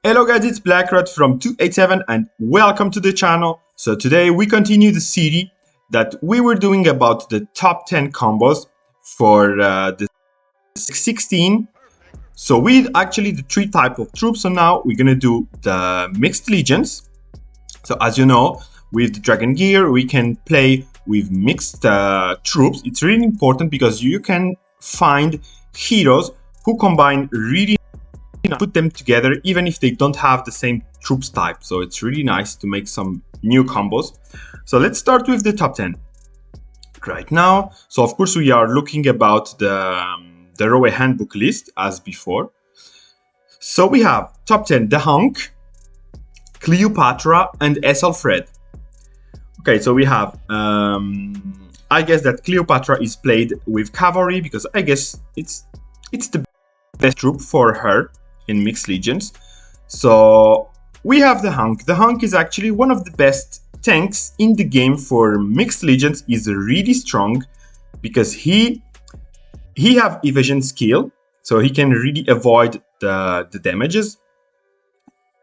Hello guys, it's Blackrod from 287 and welcome to the channel. So today we continue the series that we were doing about the top 10 combos for the Sx16. So with actually the three type of troops, so now we're gonna do the mixed legions. So as you know, with the Dragon Gear, we can play with mixed troops. It's really important because you can find heroes who combine really put them together even if they don't have the same troops type. So it's really nice to make some new combos. So let's start with the top 10 right now. So of course we are looking about the Roe Handbook list as before. So we have top 10 the Hunk, Cleopatra and Ethelfred. Okay, so we have I guess that Cleopatra is played with cavalry because I guess it's the best troop for her in mixed legions. So we have the Hunk. The Hunk is actually one of the best tanks in the game for mixed legions. Is really strong because he have evasion skill, so he can really avoid the damages.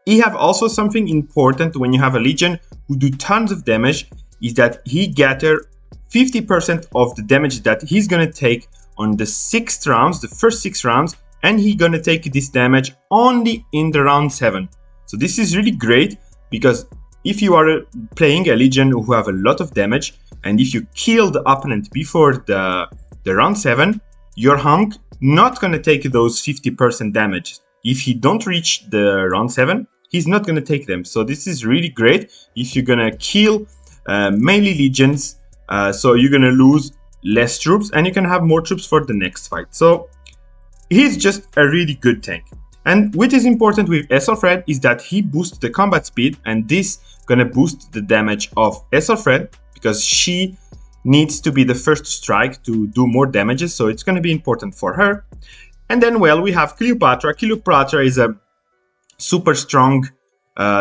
He have also something important when you have a legion who do tons of damage, is that he gather 50% of the damage that he's gonna take on the 6 rounds, the first 6 rounds, and he's gonna take this damage only in the round 7. So this is really great because if you are playing a legion who have a lot of damage, and if you kill the opponent before the round 7, your Hunk not gonna take those 50% damage. If he don't reach the round 7, he's not gonna take them. So this is really great if you're gonna kill melee legions. So you're gonna lose less troops and you can have more troops for the next fight. So he's just a really good tank. And what is important with Ethelfred is that he boosts the combat speed, and this gonna boost the damage of Ethelfred because she needs to be the first to strike to do more damages, so it's gonna be important for her. And then, well, we have Cleopatra. Cleopatra is a super strong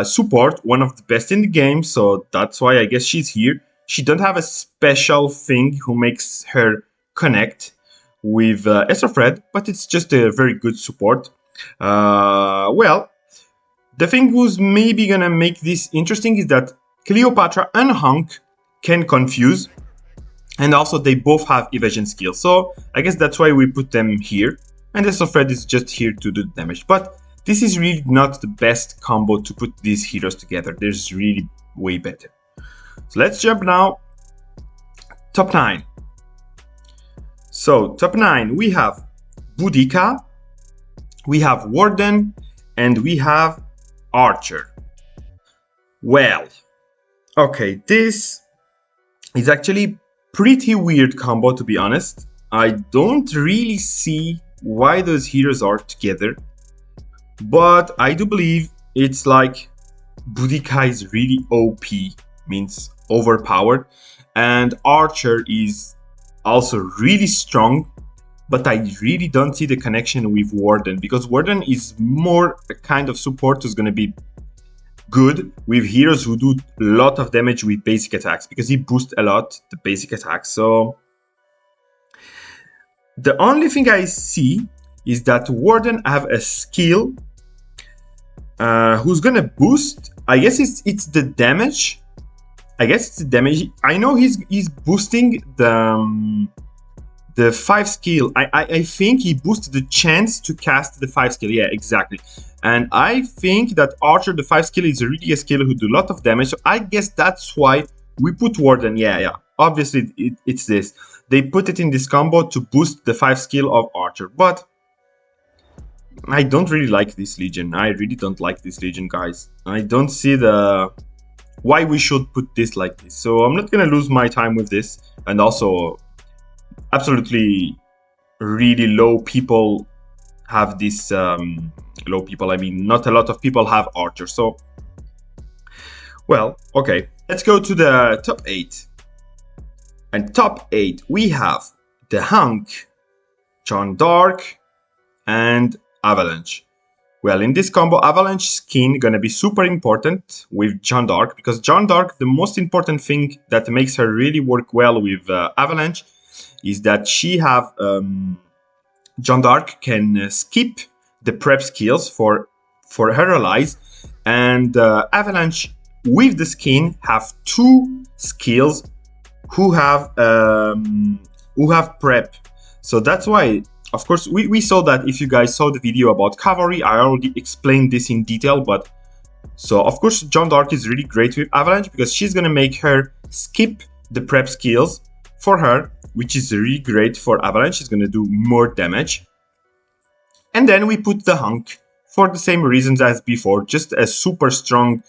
support, one of the best in the game, so that's why I guess she's here. She don't have a special thing who makes her connect with Ethelfred, but it's just a very good support. Well, the thing who's maybe gonna make this interesting is that Cleopatra and Hunk can confuse, and also they both have evasion skill. So I guess that's why we put them here, and Ethelfred is just here to do damage. But this is really not the best combo to put these heroes together. There's really way better. So let's jump now. Top 9. So top 9, we have Boudica, we have Warden, and we have Archer. Well, okay, this is actually pretty weird combo, to be honest. I don't really see why those heroes are together, but I do believe it's like Boudica is really OP, means overpowered, and Archer is also really strong, but I really don't see the connection with Warden because Warden is more a kind of support who's going to be good with heroes who do a lot of damage with basic attacks because he boosts a lot the basic attacks. So the only thing I see is that Warden have a skill who's going to boost, I guess it's the damage. I guess it's the damage. I know he's boosting the 5 skill. I think he boosted the chance to cast the 5 skill. Yeah, exactly. And I think that Archer, the 5 skill, is really a skill who do a lot of damage. So I guess that's why we put Warden. Yeah. Obviously, it's this. They put it in this combo to boost the 5 skill of Archer. But I don't really like this Legion. I really don't like this Legion, guys. I don't see why we should put this like this. So I'm not gonna lose my time with this. And also, absolutely really low people have this. Low people, I mean, not a lot of people have Archer. So, well, okay. Let's go to the top 8. And top 8, we have the Hunk, Jeanne d'Arc, and Avalanche. Well, in this combo, Avalanche skin gonna be super important with Jeanne d'Arc because Jeanne d'Arc, the most important thing that makes her really work well with Avalanche is that she have Jeanne d'Arc can skip the prep skills for for her allies. And Avalanche with the skin have 2 skills who have prep. So that's why, of course, we saw that. If you guys saw the video about cavalry, I already explained this in detail. But so of course Jeanne d'Arc is really great with Avalanche because she's gonna make her skip the prep skills for her, which is really great for Avalanche. She's gonna do more damage. And then we put the Hunk for the same reasons as before, just a super strong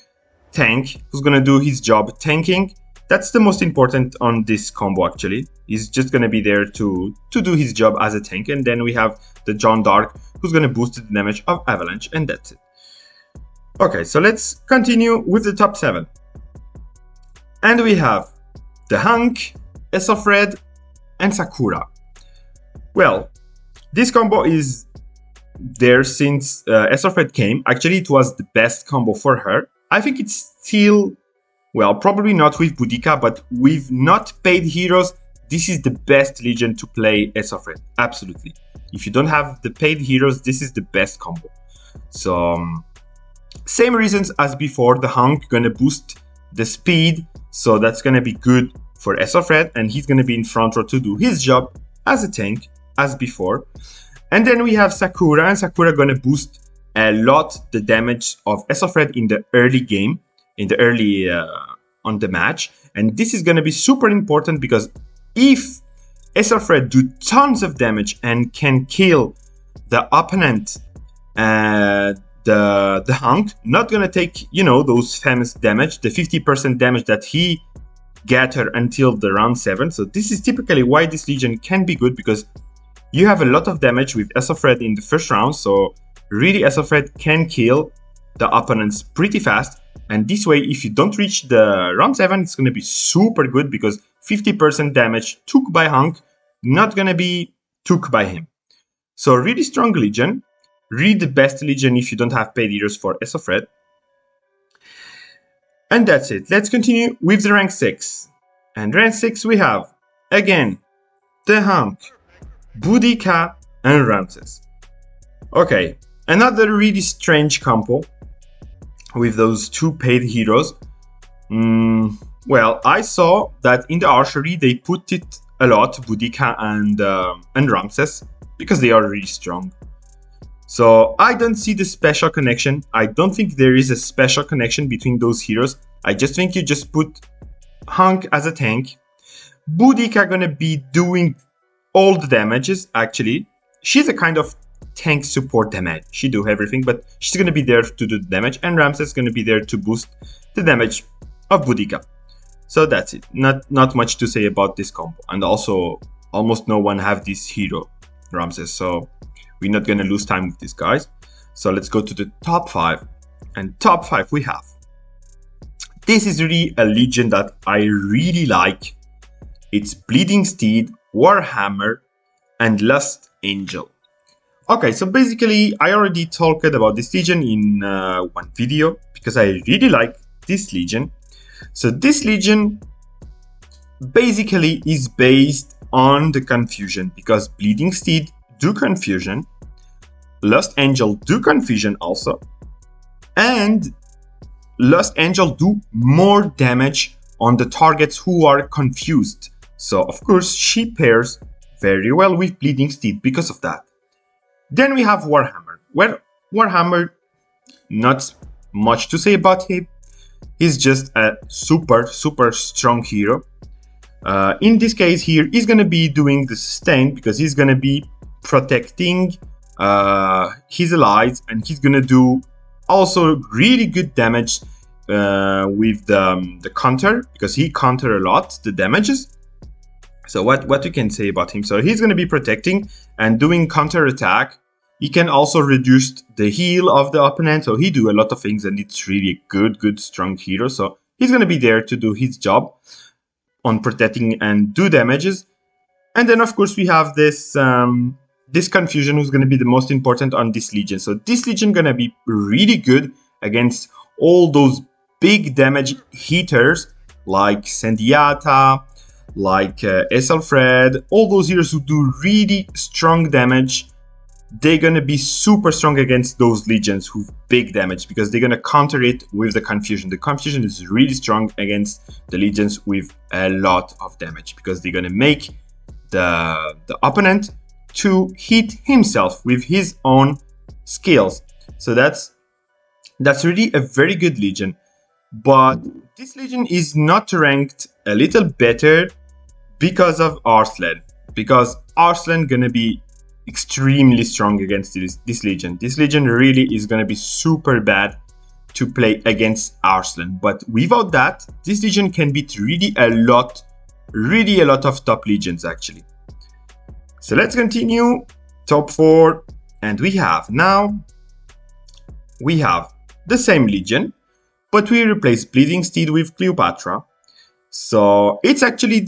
tank who's gonna do his job tanking. That's the most important on this combo actually. He's just gonna be there to do his job as a tank. And then we have the Jeanne d'Arc who's gonna boost the damage of Avalanche, and that's it. Okay, so let's continue with the top 7. And we have the Hunk, Ethelfred, and Sakura. Well, this combo is there since Ethelfred came. Actually, it was the best combo for her. I think it's still, well, probably not with Boudica, but with not paid heroes, this is the best Legion to play Ethelfred. Absolutely. If you don't have the paid heroes, this is the best combo. So, same reasons as before. The Hunk gonna boost the speed, so that's gonna be good for Ethelfred, and he's gonna be in front row to do his job as a tank, as before. And then we have Sakura, and Sakura gonna boost a lot the damage of Ethelfred in the early game, in the early on the match. And this is gonna be super important because if Ethelfred do tons of damage and can kill the opponent, the Hunk not gonna take, you know, those famous damage, the 50% damage that he gathered until the round 7. So this is typically why this Legion can be good, because you have a lot of damage with Ethelfred in the first round. So really Ethelfred can kill the opponents pretty fast. And this way, if you don't reach the round 7, it's gonna be super good because 50% damage took by Hunk, not gonna be took by him. So really strong Legion. Really the best Legion if you don't have paid heroes for Ethelfred. And that's it. Let's continue with the rank 6. And rank 6 we have, again, the Hunk, Boudica, and Ramses. Okay, another really strange combo with those 2 paid heroes. Well, I saw that in the archery they put it a lot, Boudica and Ramses, because they are really strong. So I don't see the special connection. I don't think there is a special connection between those heroes. I just think you just put Hunk as a tank. Boudica gonna be doing all the damages, actually. She's a kind of tank support damage. She do everything, but she's gonna be there to do the damage. And Ramses gonna be there to boost the damage of Boudica. So that's it. Not much to say about this combo. And also, almost no one have this hero, Ramses. So we're not gonna lose time with these guys. So let's go to the top 5. And top 5 we have. This is really a Legion that I really like. It's Bleeding Steed, Warhammer, and Lust Angel. Okay, so basically I already talked about this Legion in one video because I really like this Legion. So this Legion basically is based on the confusion because Bleeding Steed do confusion, Lust Angel do confusion also, and Lust Angel do more damage on the targets who are confused. So of course she pairs very well with Bleeding Steed because of that. Then we have Warhammer. Well, Warhammer, not much to say about him. He's just a super strong hero. In this case here, he's gonna be doing the sustain because he's gonna be protecting his allies, and he's gonna do also really good damage with the counter because he counter a lot the damages. So what you can say about him? So he's gonna be protecting and doing counter attack. He can also reduce the heal of the opponent, so he do a lot of things, and it's really a good strong hero. So he's gonna be there to do his job on protecting and do damages. And then of course we have this this confusion who's gonna be the most important on this Legion. So this Legion gonna be really good against all those big damage hitters like Sendiata, like Ethelfred, all those heroes who do really strong damage. they're gonna be super strong against those legions with big damage because they're gonna counter it with the confusion. The confusion is really strong against the legions with a lot of damage because they're gonna make the opponent to hit himself with his own skills. So that's really a very good legion. But this legion is not ranked a little better because of Arslan. Because Arslan gonna be extremely strong against this legion. This legion really is gonna be super bad to play against Arslan. But without that, this legion can beat really a lot of top legions actually. So let's continue. Top 4, and we have the same legion, but we replace Bleeding Steed with Cleopatra. So it's actually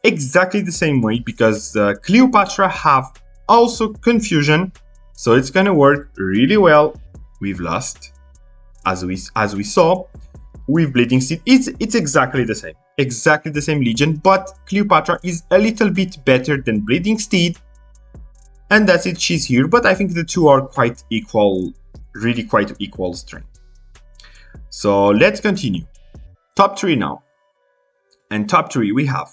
exactly the same way because Cleopatra have also confusion, so it's gonna work really well with Lust, as we saw with Bleeding Steed. It's exactly the same legion, but Cleopatra is a little bit better than Bleeding Steed, and that's it. She's here, but I think the two are quite equal, really quite equal strength. So let's continue. Top 3 now. And top 3 we have.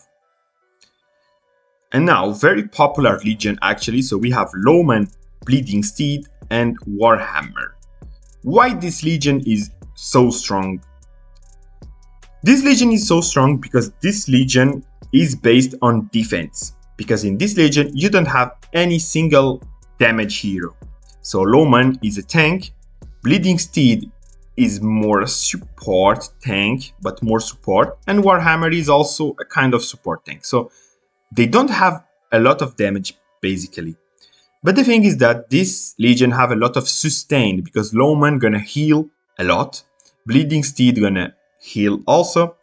And now, very popular legion actually. So we have Lawman, Bleeding Steed, and Warhammer. Why this legion is so strong? This legion is so strong because this legion is based on defense. Because in this legion, you don't have any single damage hero. So Lawman is a tank, Bleeding Steed is more a support tank, but more support, and Warhammer is also a kind of support tank. So they don't have a lot of damage basically. But the thing is that this legion have a lot of sustain because Lawman gonna heal a lot, Bleeding Steed gonna heal also,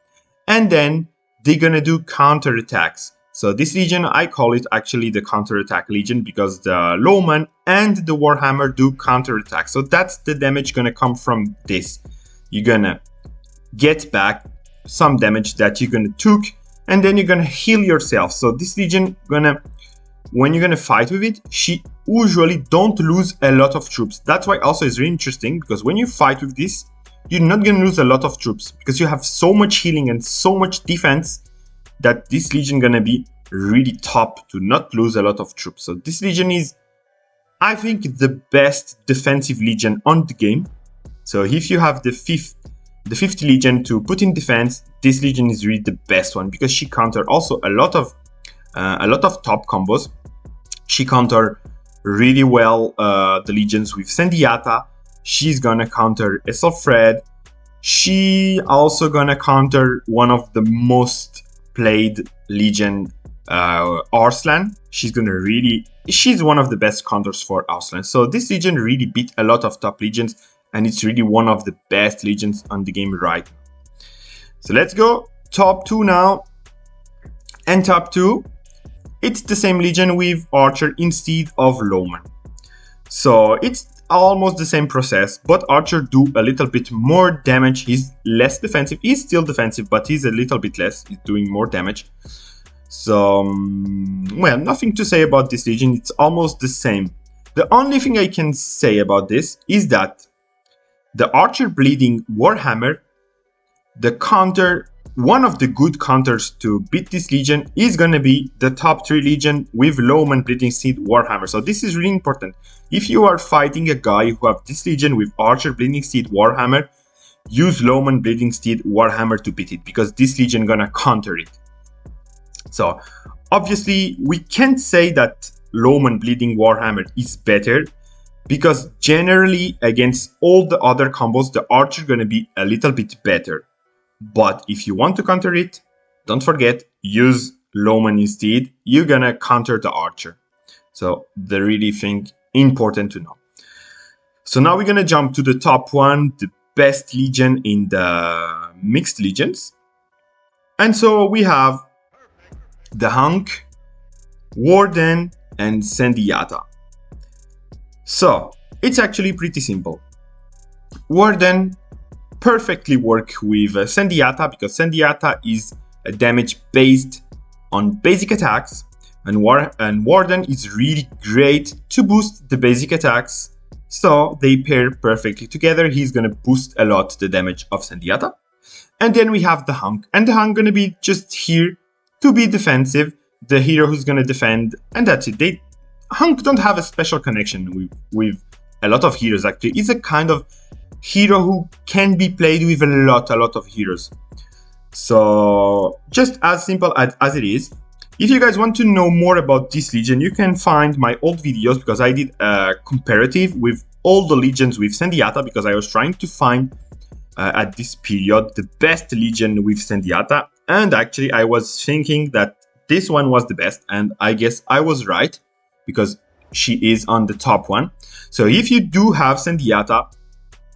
and then they're gonna do counter attacks. So this legion, I call it actually the counter-attack legion because the Lawman and the Warhammer do counter-attack. So that's the damage gonna come from this. You're gonna get back some damage that you're gonna took, and then you're gonna heal yourself. So this legion when you're gonna fight with it, she usually don't lose a lot of troops. That's why also is really interesting because when you fight with this, you're not gonna lose a lot of troops because you have so much healing and so much defense that this legion gonna be really top to not lose a lot of troops. So this legion is, I think, the best defensive legion on the game. So if you have the fifth legion to put in defense, this legion is really the best one because she counter also a lot of top combos. She counter really well the legions with Sendiata. She's gonna counter Ethelfred. She also gonna counter one of the most played legion, Arslan. She's one of the best counters for Arslan. So this legion really beat a lot of top legions, and it's really one of the best legions on the game right now. So let's go top 2 now. And top 2, it's the same legion with Archer instead of Lawman. So it's almost the same process, but Archer do a little bit more damage. He's less defensive. He's still defensive, but he's a little bit less. He's doing more damage. So, well, nothing to say about this legion. It's almost the same. The only thing I can say about this is that the Archer Bleeding Warhammer, one of the good counters to beat this legion is gonna be the top 3 legion with Lawman, Bleeding Steed, Warhammer. So this is really important. If you are fighting a guy who have this legion with Archer, Bleeding Steed, Warhammer, use Lawman, Bleeding Steed, Warhammer to beat it because this legion gonna counter it. So obviously we can't say that Lawman, Bleeding, Warhammer is better because generally against all the other combos, the Archer gonna be a little bit better. But if you want to counter it, don't forget, use Lawman instead. You're gonna counter the Archer. So the really thing important to know. So now we're gonna jump to the top 1, the best legion in the mixed legions. And so we have the Hunk, Warden, and Sendiata. So it's actually pretty simple. Warden perfectly work with Sendiata because Sendiata is a damage based on basic attacks. and Warden is really great to boost the basic attacks. So they pair perfectly together. He's gonna boost a lot the damage of Sendiata. And then we have the Hunk, and the Hunk gonna be just here to be defensive, the hero who's gonna defend, and that's it. Hunk don't have a special connection with a lot of heroes actually. He's a kind of hero who can be played with a lot of heroes. So just as simple as it is. If you guys want to know more about this legion, you can find my old videos because I did a comparative with all the legions with Sendiata because I was trying to find at this period the best legion with Sendiata, and actually I was thinking that this one was the best, and I guess I was right because she is on the top one. So if you do have Sendiata,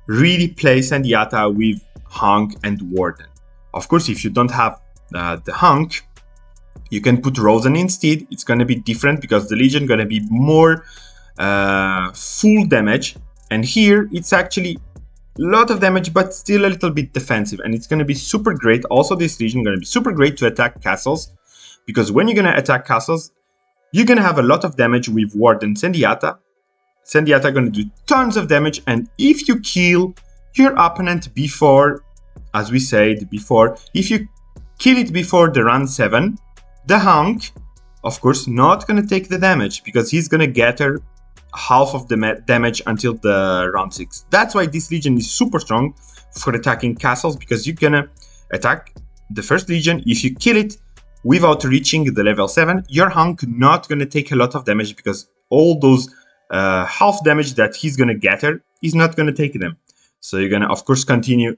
really play Sendiata with Hunk and Warden. Of course, if you don't have the Hunk, you can put Rosen instead. It's going to be different because the Legion going to be more full damage, and here it's actually a lot of damage but still a little bit defensive, and it's going to be super great. Also, this Legion going to be super great to attack castles because when you're going to attack castles, you're going to have a lot of damage with Warden Sendiata. Sendiata going to do tons of damage, and if you kill your opponent before, as we said before, if you kill it before the round 7, the Hunk, of course, not going to take the damage because he's going to gather half of the damage until the round 6. That's why this Legion is super strong for attacking castles, because you're going to attack the first Legion. If you kill it without reaching the level 7, your Hunk not going to take a lot of damage because all those half damage that he's going to gather, he's not going to take them. So you're going to, of course, continue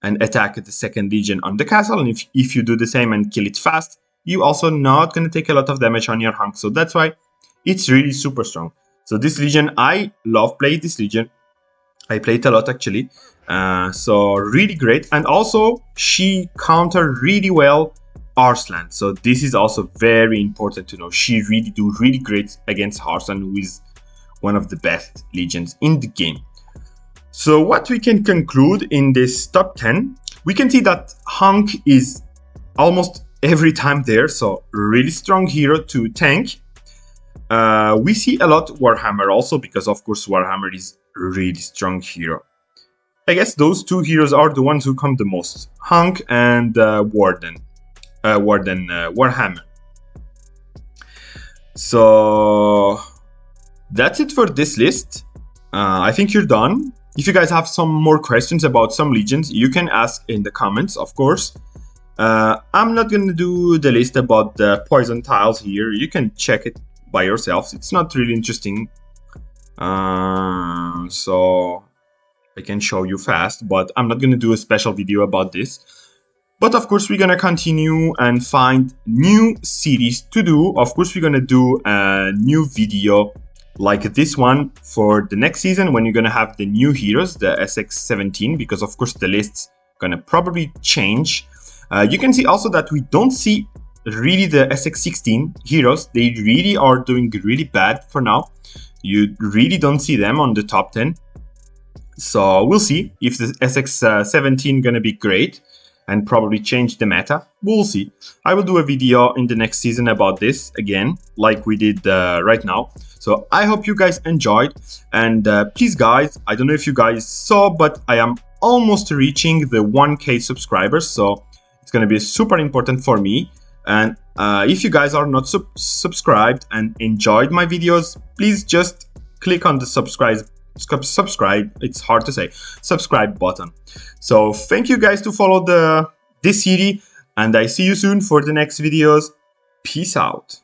and attack the second Legion on the castle, and if you do the same and kill it fast, you also not going to take a lot of damage on your Hunk. So that's why it's really super strong. So this Legion, I love playing this Legion. I play it a lot actually. So really great. And also she counter really well Arslan. So this is also very important to know. She really do really great against Arslan, who is one of the best Legions in the game. So what we can conclude in this top 10, we can see that Hunk is almost every time there, so really strong hero to tank. We see a lot Warhammer also, because of course Warhammer is a really strong hero. I guess those two heroes are the ones who come the most, Hunk and Warhammer. So that's it for this list. I think you're done. If you guys have some more questions about some legions, you can ask in the comments, of course. I'm not going to do the list about the poison tiles here. You can check it by yourselves. It's not really interesting. So I can show you fast, but I'm not going to do a special video about this. But of course, we're going to continue and find new series to do. Of course, we're going to do a new video like this one for the next season when you're going to have the new heroes, the Sx17, because of course the list's going to probably change. You can see also that we don't see really the Sx16 heroes. They really are doing really bad for now. You really don't see them on the top 10. So we'll see if the Sx17 gonna be great and probably change the meta. We'll see. I will do a video in the next season about this again, like we did right now. So I hope you guys enjoyed, and please guys, I don't know if you guys saw, but I am almost reaching the 1K subscribers, so it's going to be super important for me. And if you guys are not subscribed and enjoyed my videos, please just click on the subscribe, it's hard to say, subscribe button. So thank you guys to follow this series, and I see you soon for the next videos. Peace out.